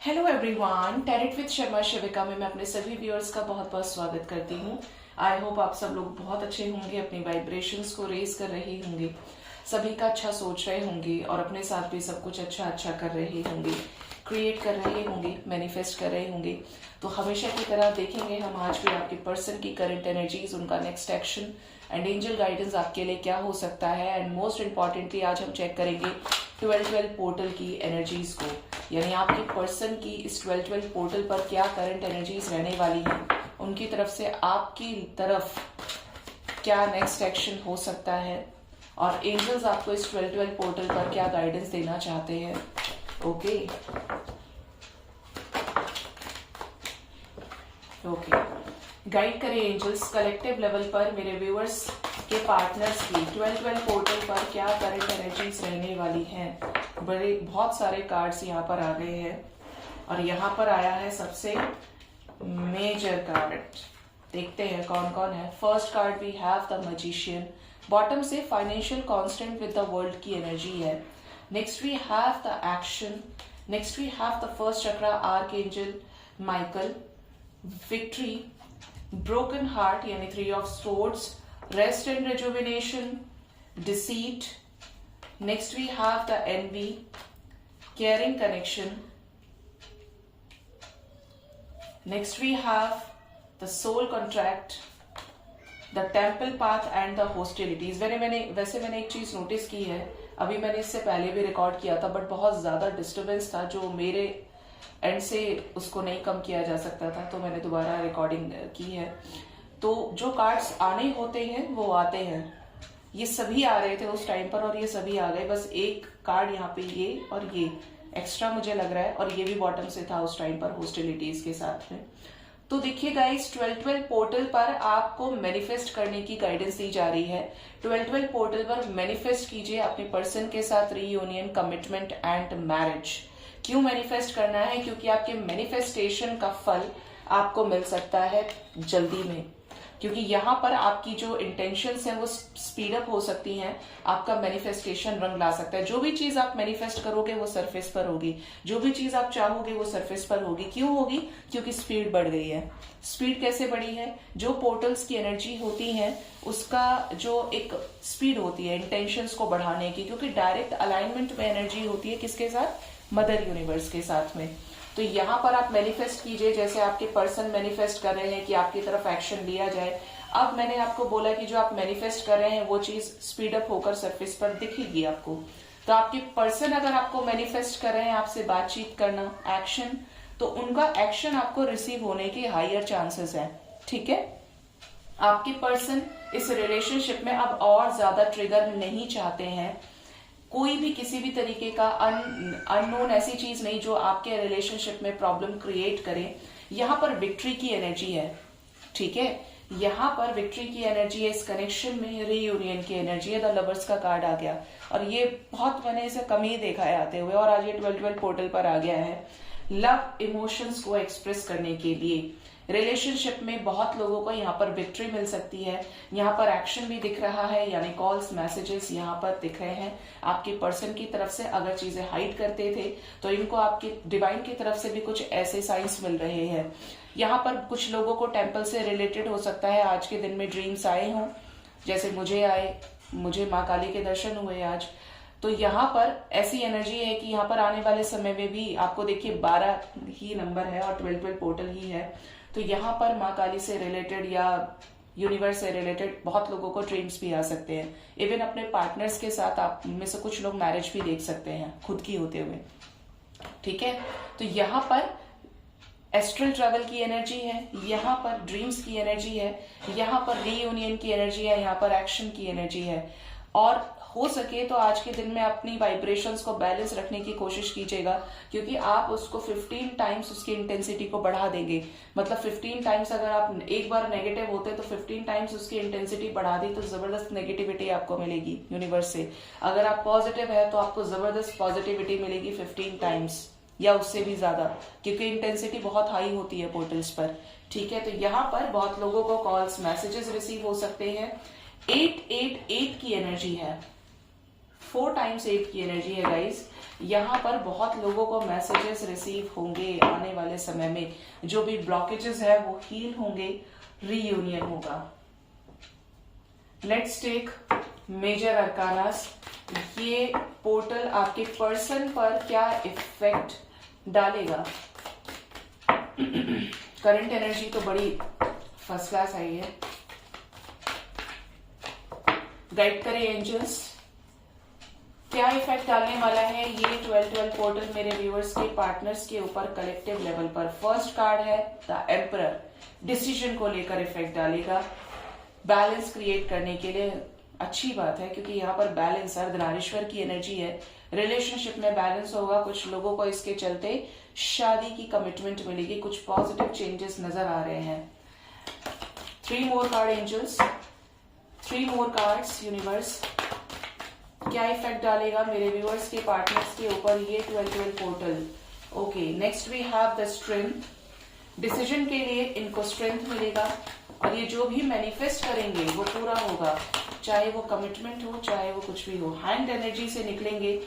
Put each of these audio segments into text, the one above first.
Hello everyone, tarot with Sharma Shivika में मैं अपने सभी व्यूअर्स का बहुत बहुत स्वागत करती हूँ। आई होप आप सब लोग बहुत अच्छे होंगे, अपनी वाइब्रेशंस को रेज कर रहे होंगे, सभी का अच्छा सोच रहे होंगे और अपने साथ भी सब कुछ अच्छा अच्छा कर रहे होंगे, क्रिएट कर रहे होंगे, मैनिफेस्ट कर रहे होंगे। तो हमेशा की तरह देखेंगे हम आज भी आपके पर्सन की करंट एनर्जीज, उनका next action and angel guidance आपके लिए क्या हो सकता है। एंड मोस्ट इंपॉर्टेंटली आज हम चेक करेंगे 12-12 पोर्टल की एनर्जीज को, यानी आपके पर्सन की इस 12-12 पोर्टल पर क्या करंट एनर्जीज रहने वाली हैं, उनकी तरफ से आपकी तरफ क्या नेक्स्ट एक्शन हो सकता है और एंजल्स आपको इस 12-12 पोर्टल पर क्या गाइडेंस देना चाहते हैं। ओके गाइड करें एंजल्स कलेक्टिव लेवल पर मेरे व्यूअर्स के पार्टनर्स की 12-12 पोर्टल पर क्या करंट एनर्जीज रहने वाली हैं। बहुत सारे कार्ड्स यहाँ पर आ गए हैं और यहाँ पर आया है सबसे मेजर कार्ड। देखते हैं कौन कौन है। First card we have the magician, bottom से financial constant with the world की एनर्जी है। Next we have the action, next we have the first chakra archangel Michael, victory, broken heart यानी 3 of swords, rest and rejuvenation, deceit. Next we have the envy, caring connection. Next we have the soul contract, the temple path and the hostilities. वैसे मैंने एक चीज notice की है, अभी मैंने इससे पहले भी रिकॉर्ड किया था बट बहुत ज्यादा डिस्टर्बेंस था जो मेरे एंड से उसको नहीं कम किया जा सकता था, तो मैंने दोबारा रिकॉर्डिंग की है। तो जो कार्ड्स आने होते हैं वो आते हैं, ये सभी आ रहे थे उस टाइम पर और ये सभी आ गए। बस एक कार्ड यहाँ पे ये और ये एक्स्ट्रा मुझे लग रहा है और ये भी बॉटम से था उस टाइम पर हॉस्टिलिटीज के साथ में। तो देखिए गाइस, 12-12 पोर्टल पर आपको मैनिफेस्ट करने की गाइडेंस दी जा रही है। 12-12 पोर्टल पर मैनिफेस्ट कीजिए अपने पर्सन के साथ रीयूनियन, कमिटमेंट एंड मैरिज। क्यों मैनिफेस्ट करना है? क्योंकि आपके मैनिफेस्टेशन का फल आपको मिल सकता है जल्दी में, क्योंकि यहाँ पर आपकी जो इंटेंशंस हैं वो स्पीड अप हो सकती हैं, आपका मैनिफेस्टेशन रंग ला सकता है। जो भी चीज आप मैनिफेस्ट करोगे वो सरफेस पर होगी, जो भी चीज आप चाहोगे वो सरफेस पर होगी। क्यों होगी? क्योंकि स्पीड बढ़ गई है। स्पीड कैसे बढ़ी है? जो पोर्टल्स की एनर्जी होती है उसका जो एक स्पीड होती है इंटेंशंस को बढ़ाने की, क्योंकि डायरेक्ट अलाइनमेंट में एनर्जी होती है किसके साथ? मदर यूनिवर्स के साथ में। तो यहाँ पर आप मैनिफेस्ट कीजिए, जैसे आपके पर्सन मैनिफेस्ट कर रहे हैं कि आपकी तरफ एक्शन लिया जाए। अब मैंने आपको बोला कि जो आप मैनिफेस्ट कर रहे हैं वो चीज स्पीड अप होकर सरफेस पर दिखेगी आपको। तो आपके पर्सन अगर आपको मैनिफेस्ट कर रहे हैं आपसे बातचीत करना, एक्शन, तो उनका एक्शन आपको रिसीव होने के हायर चांसेस हैं। ठीक है, आपके पर्सन इस रिलेशनशिप में अब और ज्यादा ट्रिगर नहीं चाहते हैं। कोई भी किसी भी तरीके का अननोन ऐसी चीज नहीं जो आपके रिलेशनशिप में प्रॉब्लम क्रिएट करे। यहाँ पर विक्ट्री की एनर्जी है। ठीक है, यहाँ पर विक्ट्री की एनर्जी है। इस कनेक्शन में रीयूनियन की एनर्जी है। द लवर्स का कार्ड आ गया और ये बहुत मैंने इसे कम ही देखा है आते हुए, और आज ये 12-12 पोर्टल पर आ गया है। लव इमोशंस को एक्सप्रेस करने के लिए रिलेशनशिप में बहुत लोगों को यहाँ पर विक्ट्री मिल सकती है। यहाँ पर एक्शन भी दिख रहा है, यानी कॉल्स, मैसेजेस यहाँ पर दिख रहे हैं आपके पर्सन की तरफ से। अगर चीजें हाइड करते थे तो इनको आपके डिवाइन की तरफ से भी कुछ ऐसे साइंस मिल रहे हैं। यहाँ पर कुछ लोगों को टेम्पल से रिलेटेड हो सकता है आज के दिन में ड्रीम्स आए हों, जैसे मुझे आए, मुझे माँ काली के दर्शन हुए आज। तो यहाँ पर ऐसी एनर्जी है कि यहाँ पर आने वाले समय में भी आपको देखिए 12 ही नंबर है और 12-12 पोर्टल ही है। तो यहाँ पर माँ काली से रिलेटेड या यूनिवर्स से रिलेटेड बहुत लोगों को ड्रीम्स भी आ सकते हैं। इवन अपने पार्टनर्स के साथ आप में से कुछ लोग मैरिज भी देख सकते हैं खुद की होते हुए। ठीक है, तो यहाँ पर एस्ट्रल ट्रैवल की एनर्जी है, यहाँ पर ड्रीम्स की एनर्जी है, यहाँ पर रीयूनियन की एनर्जी है, यहाँ पर एक्शन की एनर्जी है। और हो सके तो आज के दिन में अपनी वाइब्रेशंस को बैलेंस रखने की कोशिश कीजिएगा, क्योंकि आप उसको 15 टाइम्स उसकी इंटेंसिटी को बढ़ा देंगे। मतलब 15 टाइम्स अगर आप एक बार नेगेटिव होते तो 15 टाइम्स उसकी इंटेंसिटी बढ़ा दी तो जबरदस्त नेगेटिविटी आपको मिलेगी यूनिवर्स से। अगर आप पॉजिटिव है तो आपको जबरदस्त पॉजिटिविटी मिलेगी 15 टाइम्स या उससे भी ज्यादा, क्योंकि इंटेंसिटी बहुत हाई होती है पोर्टल्स पर। ठीक है, तो यहाँ पर बहुत लोगों को कॉल्स, मैसेजेस रिसीव हो सकते हैं। 888 की एनर्जी है, 4 टाइम्स 8 की एनर्जी है गाइस। यहाँ पर बहुत लोगों को मैसेजेस रिसीव होंगे आने वाले समय में, जो भी ब्लॉकेजेस है वो हील होंगे, रीयूनियन होगा। Let's take major arcanas. ये पोर्टल आपके पर्सन पर क्या इफेक्ट डालेगा? करंट एनर्जी तो बड़ी फर्स्ट क्लास आई है। गाइड करें एंजल्स, क्या इफेक्ट डालने वाला है ये 12-12 पोर्टल मेरे व्यूअर्स के पार्टनर्स के ऊपर कलेक्टिव लेवल पर। फर्स्ट कार्ड है द एम्परर, डिसीजन को लेकर इफेक्ट डालेगा, बैलेंस क्रिएट करने के लिए। अच्छी बात है क्योंकि यहाँ पर बैलेंस अर्धनारीश्वर की एनर्जी है, रिलेशनशिप में बैलेंस होगा। कुछ लोगों को इसके चलते शादी की कमिटमेंट मिलेगी, कुछ पॉजिटिव चेंजेस नजर आ रहे हैं। 3 more card angels, 3 more cards universe, क्या इफेक्ट डालेगा मेरे व्यूअर्स के पार्टनर्स के ऊपर ये 12-12 portal? Okay, next we have the strength. Decision के लिए इनको स्ट्रेंथ मिलेगा और ये जो भी मैनिफेस्ट करेंगे वो पूरा होगा, चाहे वो कमिटमेंट हो चाहे वो कुछ भी हो। हैंड एनर्जी से निकलेंगे,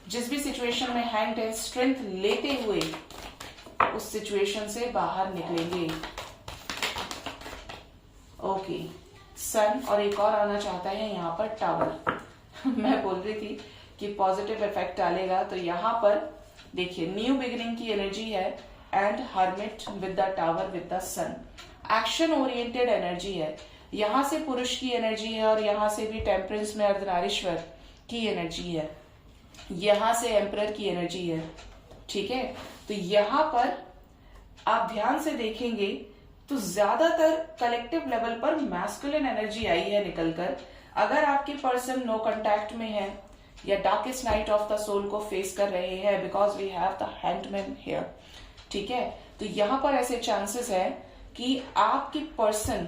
जिस भी सिचुएशन में हैंड है, स्ट्रेंथ लेते हुए उस सिचुएशन से बाहर निकलेंगे। ओके, सन और एक और आना चाहता है यहाँ पर टावर। मैं बोल रही थी कि पॉजिटिव इफेक्ट डालेगा, तो यहाँ पर देखिए न्यू बिगिनिंग की एनर्जी है and hermit with the tower with the sun. Action oriented energy है, यहां से पुरुष की एनर्जी है और यहां से भी टेम्परेंस में अर्धनारीश्वर की एनर्जी है, यहां से एम्परर की एनर्जी है। ठीक है, तो यहां पर आप ध्यान से देखेंगे तो ज्यादातर कलेक्टिव लेवल पर मैस्कुलिन एनर्जी आई है निकलकर। अगर आपके पर्सन नो कांटेक्ट में है या darkest night of the soul को फेस कर रहे हैं, because we have the hanged man here. ठीक है, तो यहां पर ऐसे चांसेस है कि आपके पर्सन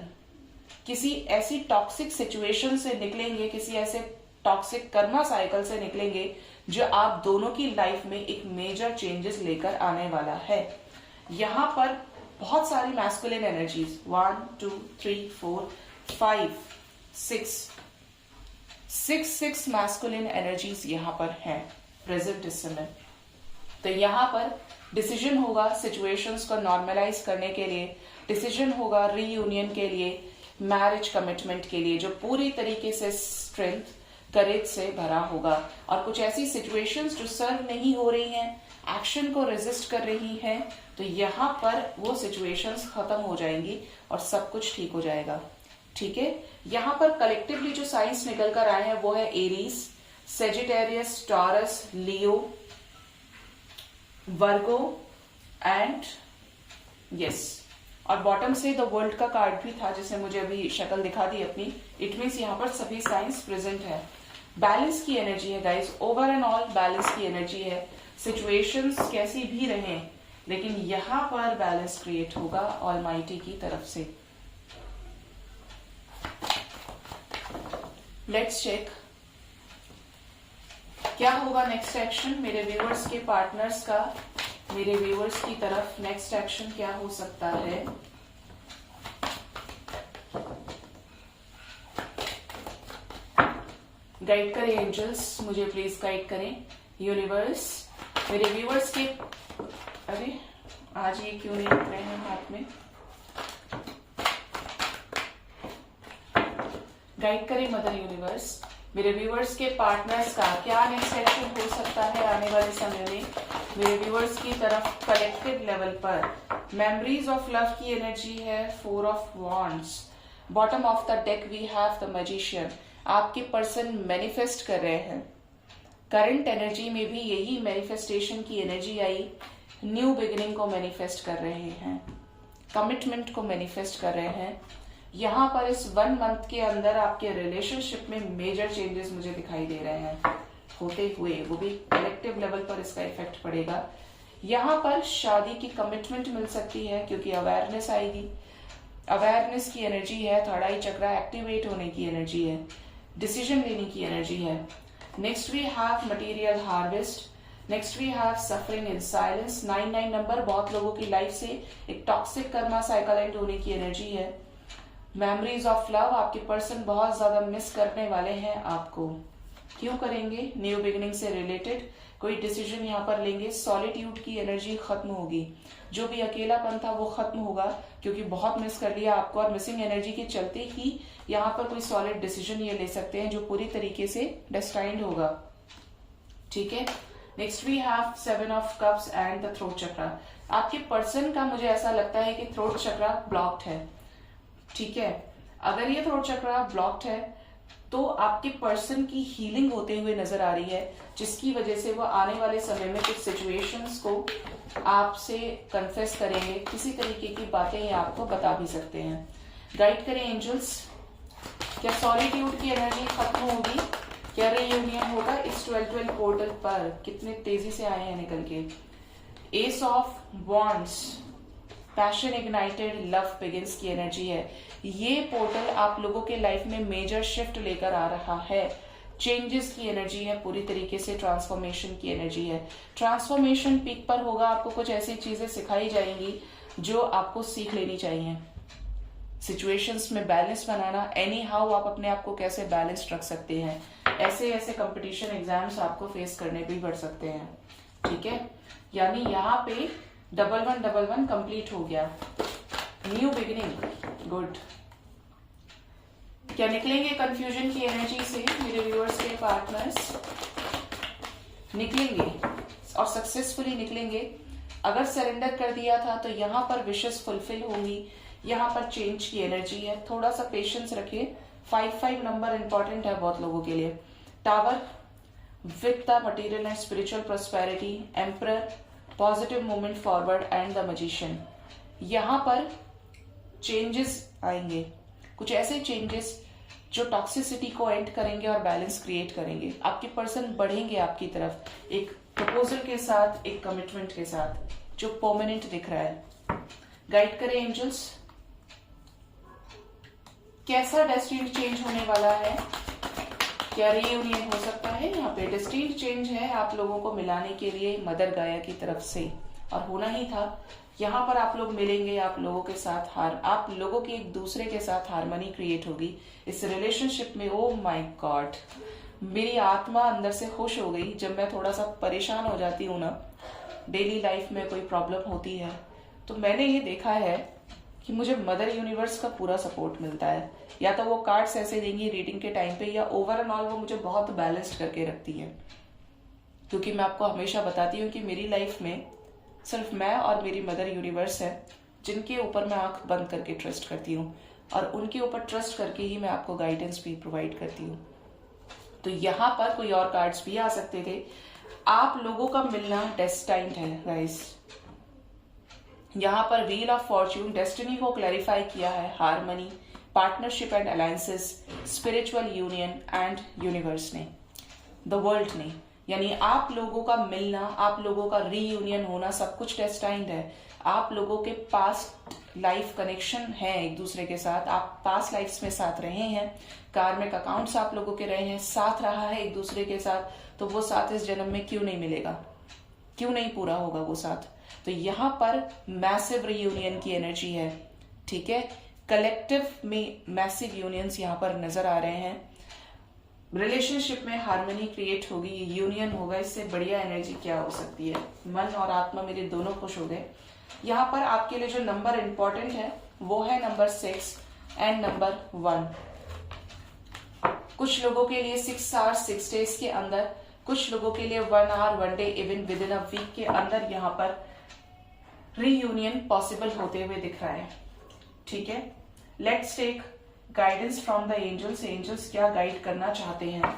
किसी ऐसी टॉक्सिक सिचुएशन से निकलेंगे, किसी ऐसे टॉक्सिक कर्मा साइकिल से निकलेंगे जो आप दोनों की लाइफ में एक मेजर चेंजेस लेकर आने वाला है। यहां पर बहुत सारी मैस्कुलिन एनर्जीज 1 2 3 4 5 6 मैस्कुलिन एनर्जीज यहां पर हैं प्रेजेंट इस समय। तो यहां पर डिसीजन होगा सिचुएशंस को नॉर्मलाइज करने के लिए, डिसीजन होगा रीयूनियन के लिए, मैरिज कमिटमेंट के लिए, जो पूरी तरीके से स्ट्रेंथ करेज से भरा होगा। और कुछ ऐसी सिचुएशंस जो सर्व नहीं हो रही हैं, एक्शन को रेजिस्ट कर रही हैं, तो यहाँ पर वो सिचुएशंस खत्म हो जाएंगी और सब कुछ ठीक हो जाएगा। ठीक है, यहाँ पर कलेक्टिवली जो साइंस निकल कर आए हैं वो है Aries, Sagittarius, taurus, Leo, Virgo and yes, और बॉटम से द वर्ल्ड का कार्ड भी था जिसने मुझे अभी शक्ल दिखा दी अपनी। इट मीन्स यहाँ पर सभी साइंस प्रेजेंट है। बैलेंस की एनर्जी है guys, over and all balance की एनर्जी है। सिचुएशंस कैसी भी रहें लेकिन यहाँ पर बैलेंस क्रिएट होगा ऑलमाइटी की तरफ से। लेट्स चेक क्या होगा नेक्स्ट एक्शन मेरे व्यूअर्स के पार्टनर्स का, मेरे व्यूअर्स की तरफ नेक्स्ट एक्शन क्या हो सकता है। गाइड करें एंजल्स, मुझे प्लीज गाइड करें यूनिवर्स। मेरे व्यूअर्स के, अरे आज ये क्यों नहीं रख रहे हैं हाथ में, गाइड करें मदर यूनिवर्स। मेरे व्यूअर्स के पार्टनर्स का क्या नेक्स्ट एक्शन हो सकता है आने वाले समय में मेरे व्यूअर्स की तरफ कलेक्टिव लेवल पर। मेमोरीज ऑफ लव की एनर्जी है, 4 of wands. Bottom of the deck we have the magician. आपके पर्सन मैनिफेस्ट कर रहे हैं, करंट एनर्जी में भी यही मैनिफेस्टेशन की एनर्जी आई। न्यू बिगिनिंग को मैनिफेस्ट कर रहे हैं, कमिटमेंट को मैनिफेस्ट कर रहे हैं। यहाँ पर इस 1 मंथ के अंदर आपके रिलेशनशिप में मेजर चेंजेस मुझे दिखाई दे रहे हैं होते हुए, वो भी कलेक्टिव लेवल पर इसका इफेक्ट पड़ेगा। यहाँ पर शादी की कमिटमेंट मिल सकती है क्योंकि अवेयरनेस आएगी, अवेयरनेस की एनर्जी है, थर्ड आई चक्रा एक्टिवेट होने की एनर्जी है, डिसीजन लेने की एनर्जी है। Next we have material harvest, next we have suffering in silence. 99 number, बहुत लोगों की लाइफ से एक टॉक्सिक कर्मा साइकिल एंड होने की एनर्जी है। मेमोरीज ऑफ लव, आपके पर्सन बहुत ज्यादा मिस करने वाले हैं आपको। क्यों करेंगे? न्यू बिगिनिंग से रिलेटेड कोई डिसीजन यहाँ पर लेंगे, सॉलिट्यूड की एनर्जी खत्म होगी, जो भी अकेलापन था वो खत्म होगा, क्योंकि बहुत मिस कर लिया आपको, और मिसिंग एनर्जी के चलते ही यहाँ पर कोई सॉलिड डिसीजन ये ले सकते हैं जो पूरी तरीके से डेस्टाइंड होगा। ठीक है, next we have 7 of cups and the throat chakra. आपके पर्सन का मुझे ऐसा लगता है कि थ्रोट चक्रा ब्लॉक्ड है। ठीक है, अगर ये थ्रोट चक्रा ब्लॉक्ड है तो आपके पर्सन की हीलिंग होते हुए नजर आ रही है, जिसकी वजह से वो आने वाले समय में कुछ सिचुएशंस को आपसे कन्फेस करेंगे, किसी तरीके की बातें ये आपको बता भी सकते हैं। गाइड करें एंजल्स, क्या सॉलिट्यूड की एनर्जी खत्म होगी, क्या रीयूनियन होगा इस 12-12 पोर्टल पर? कितने तेजी से आए हैं निकल के। S of wands, passion ignited love begins की एनर्जी है। ये पोर्टल आप लोगों के लाइफ में मेजर शिफ्ट लेकर आ रहा है, चेंजेस की एनर्जी है, पूरी तरीके से ट्रांसफॉर्मेशन की एनर्जी है। ट्रांसफॉर्मेशन पीक पर होगा, आपको कुछ ऐसी चीजें सिखाई जाएंगी जो आपको सीख लेनी चाहिए। सिचुएशंस में बैलेंस बनाना, एनी हाउ आप अपने आप को कैसे बैलेंस रख सकते हैं, ऐसे ऐसे कंपटीशन एग्जाम्स आपको फेस करने भी पड़ सकते हैं। ठीक है, यानी यहाँ पे 1111 कंप्लीट हो गया, न्यू बिगिनिंग, गुड। क्या निकलेंगे कंफ्यूजन की एनर्जी से मेरे व्यूअर्स के पार्टनर्स? निकलेंगे और सक्सेसफुली निकलेंगे। अगर सरेंडर कर दिया था तो यहाँ पर विशेस फुलफिल होंगी, यहाँ पर चेंज की एनर्जी है, थोड़ा सा पेशेंस रखिए। 5-5 नंबर इंपॉर्टेंट है बहुत लोगों के लिए। Tower with the material and spiritual prosperity, emperor, positive movement forward and the magician. यहाँ पर चेंजेस आएंगे, कुछ ऐसे चेंजेस जो टॉक्सिसिटी को एंड करेंगे और बैलेंस क्रिएट करेंगे। आपके पर्सन बढ़ेंगे आपकी तरफ एक प्रपोजल के साथ, एक कमिटमेंट के साथ, जो परमानेंट दिख रहा है। गाइड करें एंजल्स, कैसा डेस्टिनी चेंज होने वाला है, क्या रीयूनियन हो सकता है? यहाँ पे डेस्टिनी चेंज है आप लोगों को मिलाने के लिए मदर गाया की तरफ से, और होना ही था। यहाँ पर आप लोग मिलेंगे, आप लोगों के साथ आप लोगों की एक दूसरे के साथ हारमोनी क्रिएट होगी इस रिलेशनशिप में। ओ माय गॉड, मेरी आत्मा अंदर से खुश हो गई। जब मैं थोड़ा सा परेशान हो जाती हूँ ना, डेली लाइफ में कोई प्रॉब्लम होती है, तो मैंने ये देखा है कि मुझे मदर यूनिवर्स का पूरा सपोर्ट मिलता है। या तो वो कार्ड्स ऐसे देंगी रीडिंग के टाइम पे, या ओवरऑल वो मुझे बहुत बैलेंस्ड करके रखती है। क्योंकि मैं आपको हमेशा बताती हूँ कि मेरी लाइफ में सिर्फ मैं और मेरी मदर यूनिवर्स है, जिनके ऊपर मैं आंख बंद करके ट्रस्ट करती हूँ, और उनके ऊपर ट्रस्ट करके ही मैं आपको गाइडेंस भी प्रोवाइड करती हूँ। तो यहाँ पर कोई और कार्ड्स भी आ सकते थे। आप लोगों का मिलना डेस्टाइन्ड है गाइस। यहाँ पर व्हील ऑफ फॉर्च्यून डेस्टिनी को क्लैरिफाई किया है, harmony, partnership and alliances, spiritual union and universe ने, द वर्ल्ड ने। यानी आप लोगों का मिलना, आप लोगों का रीयूनियन होना, सब कुछ डेस्टाइन्ड है। आप लोगों के पास्ट लाइफ कनेक्शन है एक दूसरे के साथ, आप पास्ट लाइफ्स में साथ रहे हैं, कार्मिक अकाउंट्स आप लोगों के रहे हैं, साथ रहा है एक दूसरे के साथ, तो वो साथ इस जन्म में क्यों नहीं मिलेगा, क्यों नहीं पूरा होगा वो साथ? तो यहाँ पर मैसिव रीयूनियन की एनर्जी है। ठीक है, कलेक्टिव में मैसिव यूनियंस यहाँ पर नजर आ रहे हैं। रिलेशनशिप में हार्मनी क्रिएट होगी, यूनियन होगा, इससे बढ़िया एनर्जी क्या हो सकती है? मन और आत्मा मेरे दोनों खुश हो गए। यहाँ पर आपके लिए जो नंबर इंपॉर्टेंट है वो है नंबर 6 एंड नंबर 1। कुछ लोगों के लिए 6 आवर्स 6 डेज के अंदर, कुछ लोगों के लिए 1 hour 1 day, even with in a week के अंदर यहाँ पर रीयूनियन पॉसिबल होते हुए दिख रहा है। ठीक है, let's take guidance from the angels. Angels क्या गाइड करना चाहते हैं?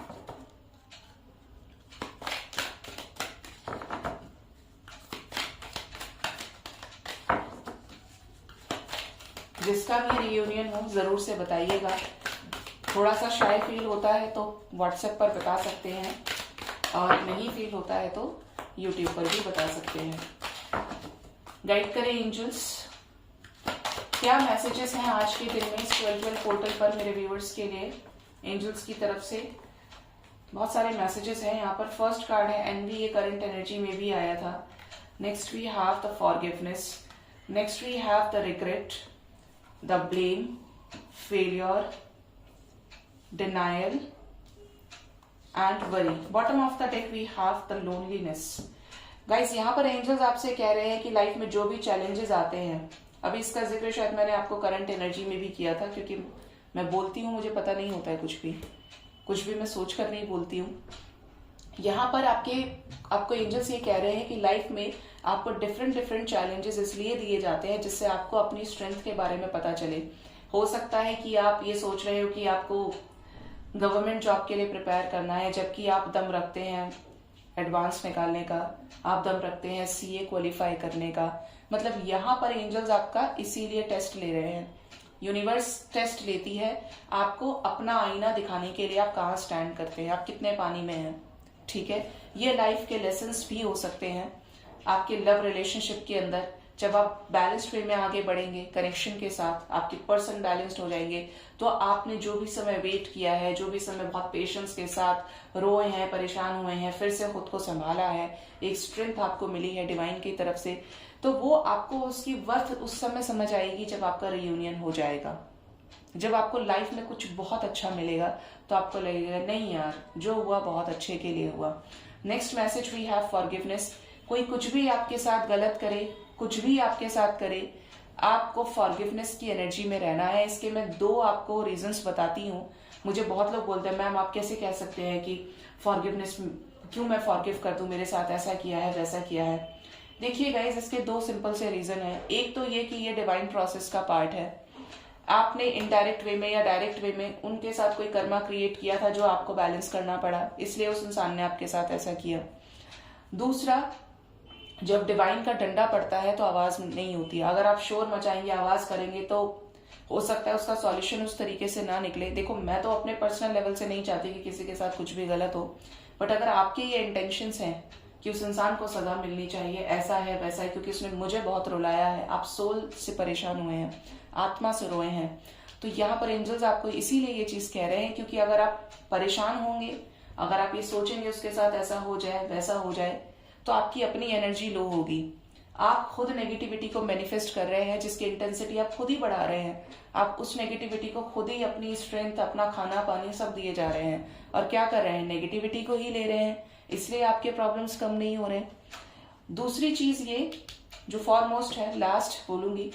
जिसका भी रीयूनियन हो जरूर से बताइएगा। थोड़ा सा शाय फील होता है तो व्हाट्सएप पर बता सकते हैं, और नहीं फील होता है तो यूट्यूब पर भी बता सकते हैं। गाइड करें एंजल्स, क्या मैसेजेस हैं आज के दिन में इस 12-12 पोर्टल पर मेरे व्यूअर्स के लिए एंजल्स की तरफ से? बहुत सारे मैसेजेस हैं यहाँ पर। फर्स्ट कार्ड है एनवी, ये करंट एनर्जी में भी आया था। Next we have the forgiveness, next we have the regret, the blame, failure, denial, and worry. Bottom of the deck we have the loneliness. Guys यहाँ पर एंजल्स आपसे कह रहे हैं कि लाइफ में जो भी चैलेंजेस आते हैं, अभी इसका जिक्र शायद मैंने आपको करंट एनर्जी में भी किया था, क्योंकि मैं बोलती हूँ मुझे पता नहीं होता है कुछ भी मैं सोच कर नहीं बोलती हूँ। यहाँ पर आपको एंजल्स ये कह रहे हैं कि लाइफ में आपको डिफरेंट चैलेंजेस इसलिए दिए जाते हैं जिससे आपको अपनी स्ट्रेंथ के बारे में पता चले। हो सकता है कि आप ये सोच रहे हो कि आपको गवर्नमेंट जॉब के लिए प्रिपेयर करना है, जबकि आप दम रखते हैं एडवांस निकालने का, आप दम रखते हैं सीए क्वालिफाई करने का। मतलब यहाँ पर एंजल्स आपका इसीलिए टेस्ट ले रहे हैं। यूनिवर्स टेस्ट लेती है आपको अपना आईना दिखाने के लिए, आप कहाँ स्टैंड करते हैं, आप कितने पानी में हैं। ठीक है, ये लाइफ के लेसन्स भी हो सकते हैं आपके लव रिलेशनशिप के अंदर। जब आप बैलेंस्ड वे में आगे बढ़ेंगे कनेक्शन के साथ, आपके पर्सन बैलेंस्ड हो जाएंगे, तो आपने जो भी समय वेट किया है, जो भी समय बहुत पेशेंस के साथ रोए हैं, परेशान हुए हैं, फिर से खुद को संभाला है, एक स्ट्रेंथ आपको मिली है डिवाइन की तरफ से, तो वो आपको उसकी वर्थ उस समय समझ आएगी जब आपका रियूनियन हो जाएगा। जब आपको लाइफ में कुछ बहुत अच्छा मिलेगा तो आपको लगेगा नहीं यार, जो हुआ बहुत अच्छे के लिए हुआ। Next message we have forgiveness. कोई कुछ भी आपके साथ गलत करे, कुछ भी आपके साथ करे, आपको फॉरगिवनेस की एनर्जी में रहना है। इसके मैं 2 आपको रीजंस बताती हूँ। मुझे बहुत लोग बोलते हैं मैम आप कैसे कह सकते हैं कि फॉरगिवनेस, क्यों मैं फॉरगिव कर दूं, मेरे साथ ऐसा किया है वैसा किया है। देखिए गाइज, इसके 2 सिंपल से रीजन है। एक तो ये कि ये डिवाइन प्रोसेस का पार्ट है। आपने इनडायरेक्ट वे में या डायरेक्ट वे में उनके साथ कोई कर्मा क्रिएट किया था जो आपको बैलेंस करना पड़ा, इसलिए उस इंसान ने आपके साथ ऐसा किया। दूसरा, जब डिवाइन का डंडा पड़ता है तो आवाज नहीं होती। अगर आप शोर मचाएंगे, आवाज करेंगे, तो हो सकता है उसका सॉल्यूशन उस तरीके से ना निकले। देखो, मैं तो अपने पर्सनल लेवल से नहीं चाहती कि किसी के साथ कुछ भी गलत हो, बट अगर आपके ये इंटेंशंस हैं कि उस इंसान को सजा मिलनी चाहिए, ऐसा है वैसा है, क्योंकि उसने मुझे बहुत रुलाया है, आप सोल से परेशान हुए हैं, आत्मा से रोए हैं, तो यहाँ पर एंजल्स आपको इसीलिए ये चीज कह रहे हैं। क्योंकि अगर आप परेशान होंगे, अगर आप ये सोचेंगे उसके साथ ऐसा हो जाए वैसा हो जाए, तो आपकी अपनी एनर्जी लो होगी। आप खुद नेगेटिविटी को मैनिफेस्ट कर रहे हैं, जिसकी इंटेंसिटी आप खुद ही बढ़ा रहे हैं। आप उस नेगेटिविटी को खुद ही अपनी स्ट्रेंथ, अपना खाना पानी सब दिए जा रहे हैं, और क्या कर रहे हैं, नेगेटिविटी को ही ले रहे हैं। इसलिए आपके प्रॉब्लम्स कम नहीं हो रहे। दूसरी चीज ये जो फॉरमोस्ट है, लास्ट बोलूंगी,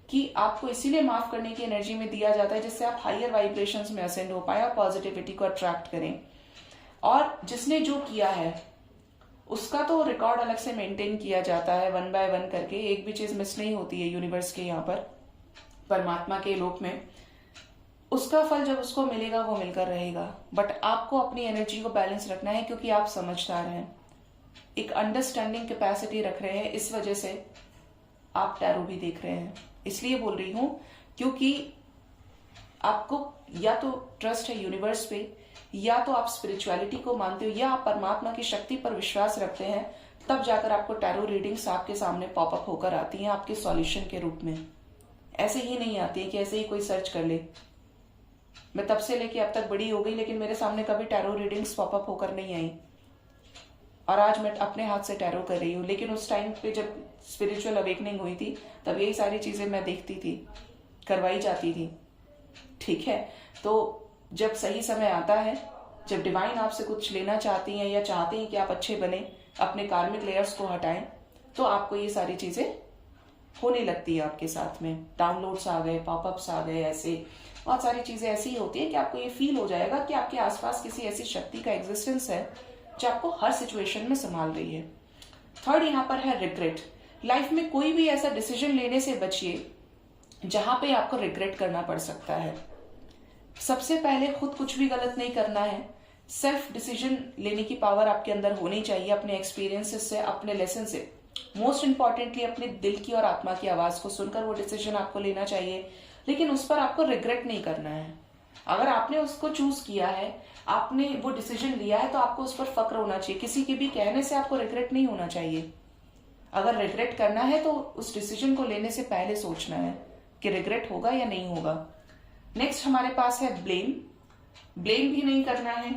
कि आपको इसीलिए माफ करने की एनर्जी में दिया जाता है जिससे आप हायर वाइब्रेशंस में असेंड हो पाए और पॉजिटिविटी को अट्रैक्ट करें। और जिसने जो किया है उसका तो रिकॉर्ड अलग से मेंटेन किया जाता है 1 बाय 1 करके, एक भी चीज मिस नहीं होती है यूनिवर्स के यहाँ पर, परमात्मा के लोक में। उसका फल जब उसको मिलेगा वो मिलकर रहेगा। बट आपको अपनी एनर्जी को बैलेंस रखना है, क्योंकि आप समझदार हैं, एक अंडरस्टैंडिंग कैपेसिटी रख रहे हैं, इस वजह से आप टैरो भी देख रहे हैं। इसलिए बोल रही हूं क्योंकि आपको या तो ट्रस्ट है यूनिवर्स पे, या तो आप स्पिरिचुअलिटी को मानते हो, या आप परमात्मा की शक्ति पर विश्वास रखते हैं, तब जाकर आपको टैरो रीडिंग्स आपके सामने पॉपअप होकर आती हैं आपके सॉल्यूशन के रूप में। ऐसे ही नहीं आती है कि ऐसे ही कोई सर्च कर ले। मैं तब से लेके अब तक बड़ी हो गई, लेकिन मेरे सामने कभी टैरो रीडिंग्स पॉपअप होकर नहीं आई, और आज मैं अपने हाथ से टैरो कर रही हूँ। लेकिन उस टाइम पे जब स्पिरिचुअल अवेकनिंग हुई थी, तब यही सारी चीजें मैं देखती थी, करवाई जाती थी। ठीक है, तो जब सही समय आता है, जब डिवाइन आपसे कुछ लेना चाहती हैं या चाहते हैं कि आप अच्छे बने, अपने कार्मिक लेयर्स को हटाएं, तो आपको ये सारी चीजें होने लगती है आपके साथ में। डाउनलोड्स आ गए, पॉपअप्स आ गए, ऐसे बहुत सारी चीजें ऐसी होती है कि आपको ये फील हो जाएगा कि आपके आसपास किसी ऐसी शक्ति का एग्जिस्टेंस है जो आपको हर सिचुएशन में संभाल रही है। थर्ड यहाँ पर है रिग्रेट। लाइफ में कोई भी ऐसा डिसीजन लेने से बचिए जहां पे आपको रिग्रेट करना पड़ सकता है। सबसे पहले खुद कुछ भी गलत नहीं करना है। सेल्फ डिसीजन लेने की पावर आपके अंदर होनी चाहिए, अपने एक्सपीरियंसेस से, अपने लेसन से। मोस्ट इंपॉर्टेंटली अपने दिल की और आत्मा की आवाज को सुनकर वो डिसीजन आपको लेना चाहिए, लेकिन उस पर आपको रिग्रेट नहीं करना है। अगर आपने उसको चूज किया है, आपने वो डिसीजन लिया है, तो आपको उस पर फक्र होना चाहिए। किसी के भी कहने से आपको रिग्रेट नहीं होना चाहिए। अगर रिग्रेट करना है तो उस डिसीजन को लेने से पहले सोचना है कि रिग्रेट होगा या नहीं होगा। नेक्स्ट हमारे पास है ब्लेम। ब्लेम भी नहीं करना है,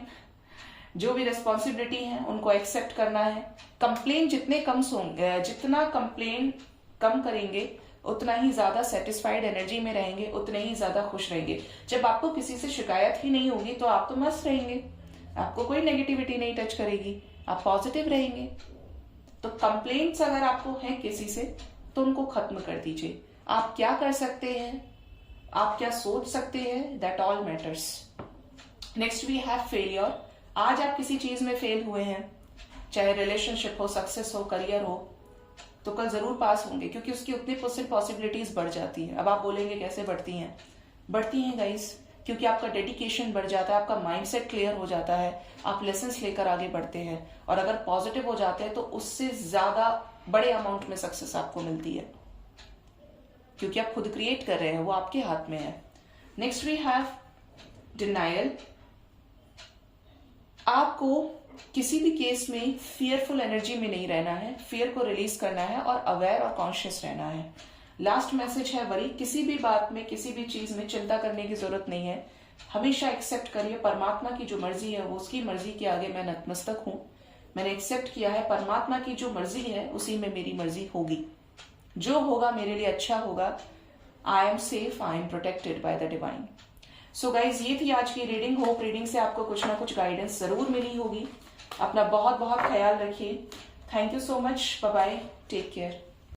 जो भी रिस्पॉन्सिबिलिटी है उनको एक्सेप्ट करना है। कंप्लेन जितना कंप्लेन कम करेंगे उतना ही ज्यादा सेटिस्फाइड एनर्जी में रहेंगे, उतने ही ज्यादा खुश रहेंगे। जब आपको किसी से शिकायत ही नहीं होगी तो आप तो मस्त रहेंगे। आपको कोई नेगेटिविटी नहीं टच करेगी, आप पॉजिटिव रहेंगे। तो कंप्लेंट्स अगर आपको है किसी से तो उनको खत्म कर दीजिए। आप क्या कर सकते हैं, आप क्या सोच सकते हैं, that all matters. Next we have failure. आज आप किसी चीज में फेल हुए हैं, चाहे रिलेशनशिप हो, सक्सेस हो, करियर हो, तो कल जरूर पास होंगे, क्योंकि उसकी उतनी % पॉसिबिलिटीज बढ़ जाती है। अब आप बोलेंगे कैसे बढ़ती हैं? बढ़ती हैं गाइस, क्योंकि आपका डेडिकेशन बढ़ जाता है, आपका माइंडसेट क्लियर हो जाता है, आप लेसन्स लेकर आगे बढ़ते हैं, और अगर पॉजिटिव हो जाते हैं तो उससे ज्यादा बड़े अमाउंट में सक्सेस आपको मिलती है, क्योंकि आप खुद क्रिएट कर रहे हैं, वो आपके हाथ में है। Next we have denial. आपको किसी भी केस में फियरफुल एनर्जी में नहीं रहना है, फियर को रिलीज करना है और अवेयर और कॉन्शियस रहना है। लास्ट मैसेज है वरी, किसी भी बात में, किसी भी चीज में चिंता करने की जरूरत नहीं है। हमेशा एक्सेप्ट करिए परमात्मा की जो मर्जी है वो उसकी मर्जी के आगे मैं नतमस्तक हूं। मैंने एक्सेप्ट किया है परमात्मा की जो मर्जी है उसी में मेरी मर्जी होगी, जो होगा मेरे लिए अच्छा होगा। I am safe, I am protected by the divine. So guys, ये थी आज की रीडिंग। होप रीडिंग से आपको कुछ ना कुछ गाइडेंस जरूर मिली होगी। अपना बहुत बहुत ख्याल रखिए। Thank you so much, bye bye, take care.